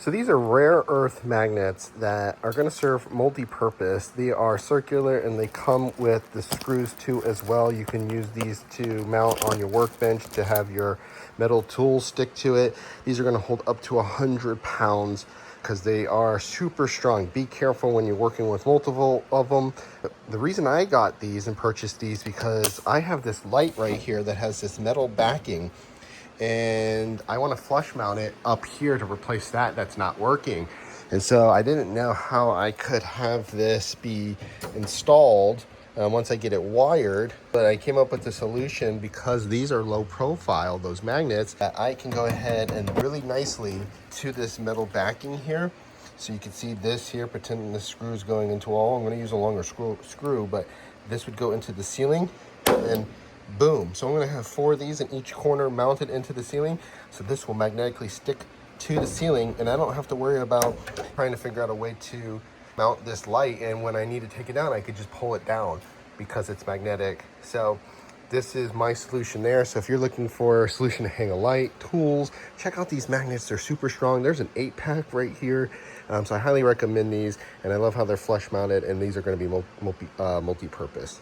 So these are rare earth magnets that are going to serve multi-purpose. They are circular and they come with the screws too as well. You can use these to mount on your workbench to have your metal tools stick to it. These are going to hold up to 100 pounds because they are super strong. Be careful when you're working with multiple of them. The reason I got these and purchased these because I have this light right here that has this metal backing, and I want to flush mount it up here to replace that's not working. And so I didn't know how I could have this be installed once I get it wired, but I came up with the solution because these are low profile, those magnets, that I can go ahead and really nicely to this metal backing here. So you can see this here, pretending the screw is going into all. I'm going to use a longer screw, but this would go into the ceiling and boom. So I'm going to have 4 of these in each corner mounted into the ceiling. So this will magnetically stick to the ceiling and I don't have to worry about trying to figure out a way to mount this light. And when I need to take it down, I could just pull it down because it's magnetic. So this is my solution there. So if you're looking for a solution to hang a light, tools, check out these magnets. They're super strong. There's an 8-pack right here. So I highly recommend these, and I love how they're flush mounted, and these are going to be multi-purpose.